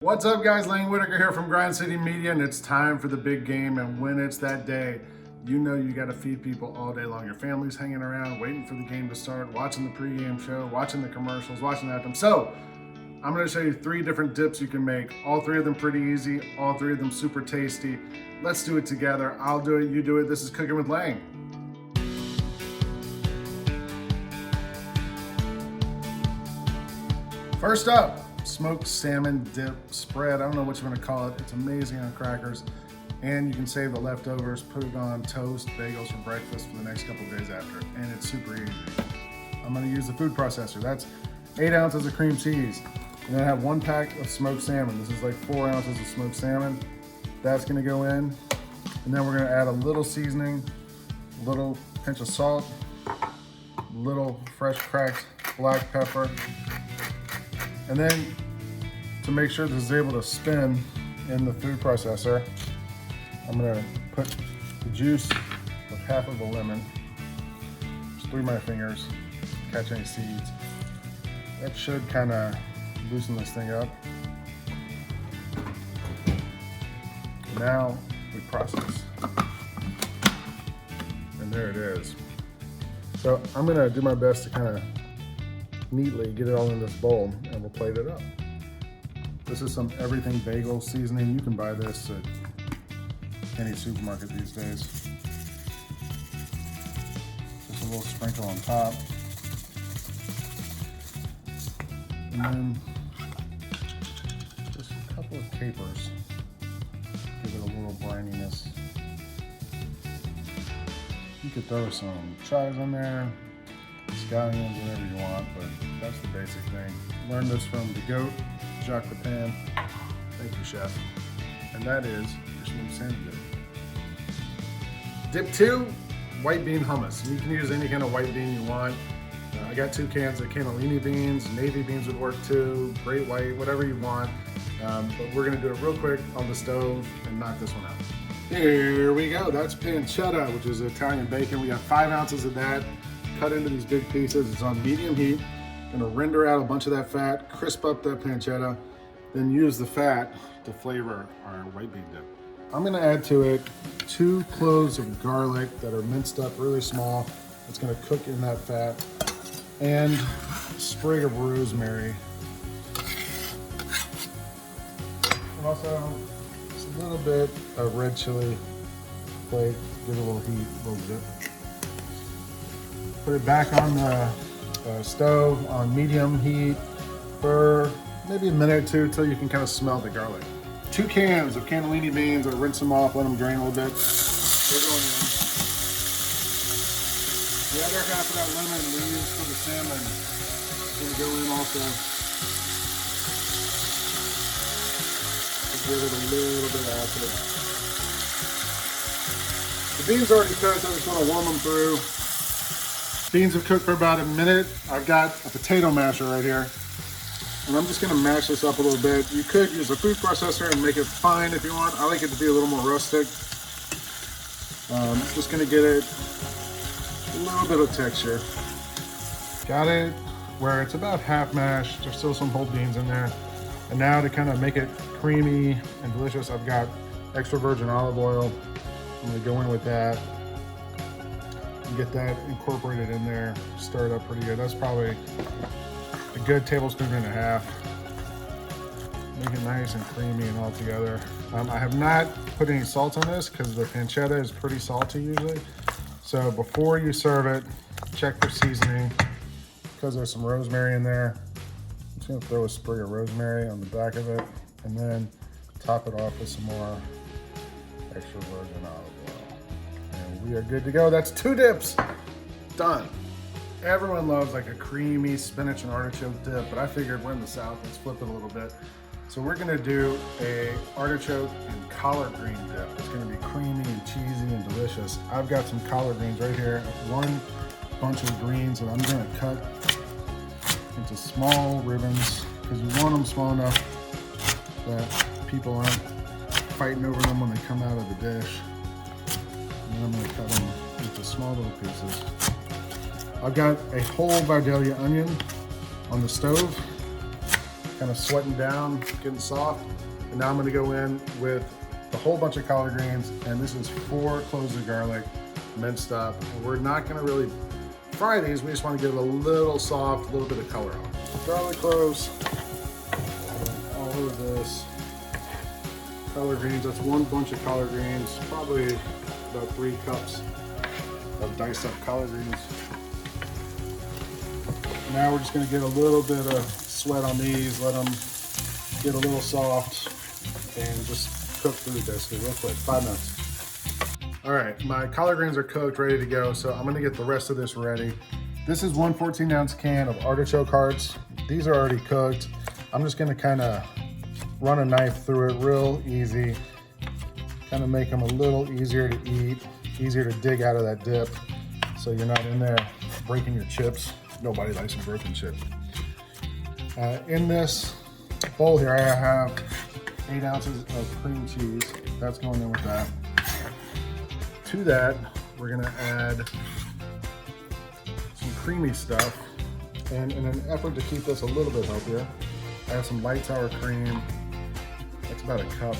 What's up guys, Lane Whitaker here from Grind City Media, and it's time for the big game. And when it's that day, you know you gotta feed people all day long. Your family's hanging around, waiting for the game to start, watching the pregame show, watching the commercials, watching the anthem. So, I'm gonna show you 3 different dips you can make. All 3 of them pretty easy, all 3 of them super tasty. Let's do it together. I'll do it, you do it. This is Cooking with Lane. First up, smoked salmon dip spread. I don't know what you want to call it. It's amazing on crackers. And you can save the leftovers, put it on toast, bagels for breakfast for the next couple of days after. And it's super easy. I'm going to use the food processor. That's 8 ounces of cream cheese. And then I have 1 pack of smoked salmon. This is like 4 ounces of smoked salmon. That's going to go in. And then we're going to add a little seasoning, a little pinch of salt, a little fresh cracked black pepper. And then to make sure this is able to spin in the food processor, I'm gonna put the juice of half of a lemon just through my fingers, catch any seeds. That should kind of loosen this thing up. Now we process. And there it is. So I'm gonna do my best to kind of neatly get it all in this bowl, and we'll plate it up. This is some everything bagel seasoning. You can buy this at any supermarket these days. Just a little sprinkle on top. And then just a couple of capers. Give it a little brininess. You could throw some chives in there, scallions, whatever you want, but that's the basic thing. Learned this from the goat, Jacques Pepin. Thank you, chef. And that is your smoked salmon dip. Dip 2, white bean hummus. You can use any kind of white bean you want. I got 2 cans of cannellini beans. Navy beans would work too. Great white, whatever you want. But we're gonna do it real quick on the stove and knock this one out. Here we go. That's pancetta, which is Italian bacon. We got 5 ounces of that. Cut into these big pieces. It's on medium heat. Gonna render out a bunch of that fat, crisp up that pancetta, then use the fat to flavor our white bean dip. I'm gonna add to it 2 cloves of garlic that are minced up really small. It's gonna cook in that fat, and a sprig of rosemary. And also just a little bit of red chili flake, give it a little heat, a little dip. Put it back on the stove on medium heat for maybe a minute or 2 until you can kind of smell the garlic. 2 cans of cannellini beans. I rinse them off, let them drain a little bit. They're going in. The other half of that lemon we use for the salmon is going to go in also. Give it a little bit of acid. The beans are already cooked, I just want to warm them through. Beans have cooked for about a minute. I've got a potato masher right here, and I'm just gonna mash this up a little bit. You could use a food processor and make it fine if you want. I like it to be a little more rustic. Just gonna get it a little bit of texture. Got it where it's about half mashed. There's still some whole beans in there. And now to kind of make it creamy and delicious, I've got extra virgin olive oil. I'm gonna go in with that. Get that incorporated in there, stir it up pretty good. That's probably a good tablespoon and a half. Make it nice and creamy and all together. I have not put any salt on this because the pancetta is pretty salty usually. So before you serve it, check for seasoning because there's some rosemary in there. I'm just gonna throw a sprig of rosemary on the back of it and then top it off with some more extra virgin olive oil. We are good to go. That's 2 dips done. Everyone loves like a creamy spinach and artichoke dip, but I figured we're in the South, let's flip it a little bit. So we're gonna do a artichoke and collard green dip. It's gonna be creamy and cheesy and delicious. I've got some collard greens right here, 1 bunch of greens that I'm gonna cut into small ribbons because you want them small enough that people aren't fighting over them when they come out of the dish. And I'm gonna cut them into small little pieces. I've got a whole Vidalia onion on the stove. kind of sweating down, getting soft. And now I'm gonna go in with a whole bunch of collard greens, and this is 4 cloves of garlic minced up. And we're not gonna really fry these, we just wanna give it a little soft, a little bit of color on it. Garlic cloves, all of this. Collard greens, that's 1 bunch of collard greens, probably about 3 cups of diced up collard greens. Now we're just gonna get a little bit of sweat on these, let them get a little soft, and just cook through this real quick, 5 minutes. All right, my collard greens are cooked, ready to go, so I'm gonna get the rest of this ready. This is 1 14-ounce can of artichoke hearts. These are already cooked. I'm just gonna kinda run a knife through it real easy, kind of make them a little easier to eat, easier to dig out of that dip, so you're not in there breaking your chips. Nobody likes a broken chip. In this bowl here, I have 8 ounces of cream cheese. That's going in with that. To that, we're gonna add some creamy stuff. And in an effort to keep this a little bit healthier, I have some light sour cream. That's about a cup.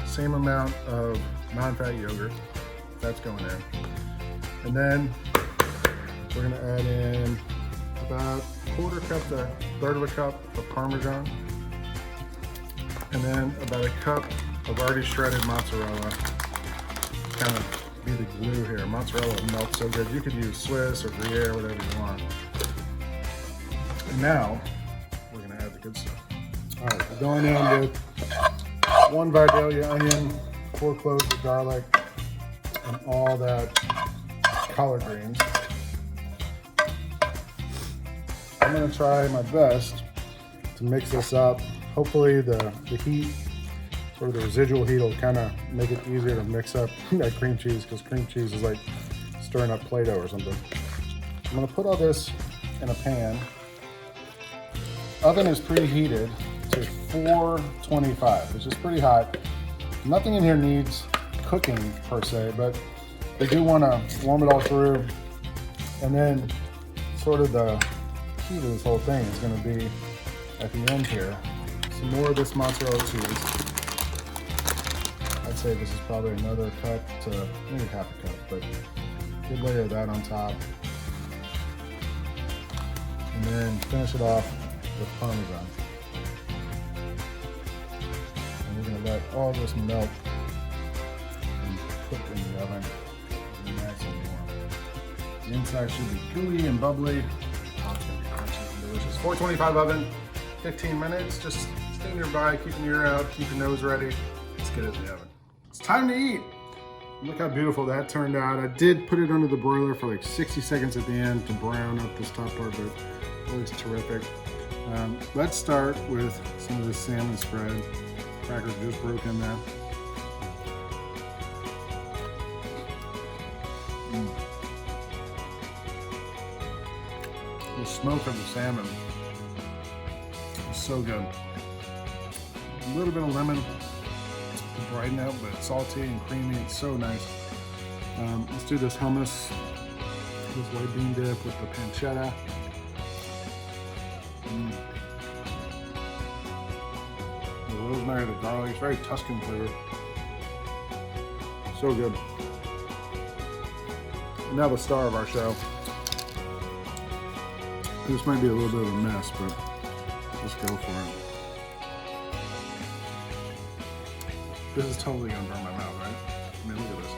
Same amount of non-fat yogurt. That's going in. And then we're gonna add in about 1/4 cup to 1/3 of a cup of Parmesan. And then about a cup of already shredded mozzarella. Kind of be the glue here. Mozzarella melts so good. You could use Swiss or Gruyere, whatever you want. And now, we're gonna add the good stuff. All right, we're going in with 1 Vidalia onion, 4 cloves of garlic, and all that collard greens. I'm gonna try my best to mix this up. Hopefully the heat, sort of the residual heat, will kind of make it easier to mix up that cream cheese, because cream cheese is like stirring up Play-Doh or something. I'm gonna put all this in a pan. Oven is preheated to 425, which is pretty hot. Nothing in here needs cooking per se, but they do want to warm it all through. And then sort of the key to this whole thing is going to be at the end here, some more of this mozzarella cheese. I'd say this is probably another cup to maybe half a cup, but good layer of that on top. And then finish it off with Parmesan. And we're going to let all this melt and cook in the oven. Nice and warm. The inside should be gooey and bubbly. Oh, it's going to be crunchy and delicious. 425 oven, 15 minutes. Just stay nearby, keep your ear out, keep your nose ready. Let's get it in the oven. It's time to eat. Look how beautiful that turned out. I did put it under the broiler for like 60 seconds at the end to brown up this top part, but it looks terrific. Let's start with some of this salmon spread. Crackers just broke in there. The smoke of the salmon is so good. A little bit of lemon to brighten out, but it's salty and creamy. It's so nice. Let's do this hummus, this white bean dip with the pancetta. The rosemary, the garlic, it's very Tuscan flavor. So good. And now the star of our show. This might be a little bit of a mess, but let's go for it. This is totally gonna burn my mouth, right? I mean, look at this.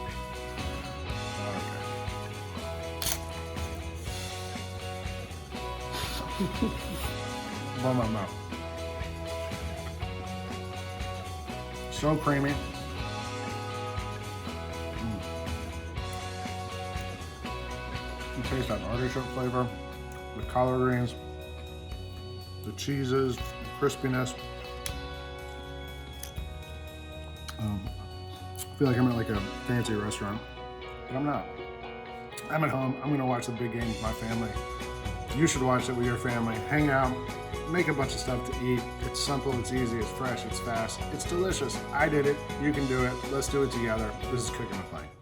Okay. Burn my mouth. So creamy. You taste that artichoke flavor, the collard greens, the cheeses, the crispiness. I feel like I'm at like a fancy restaurant, but I'm not. I'm at home. I'm gonna watch the big game with my family. You should watch it with your family. Hang out, make a bunch of stuff to eat. It's simple, it's easy, it's fresh, it's fast, it's delicious. I did it, you can do it. Let's do it together. This is Cooking with Mike.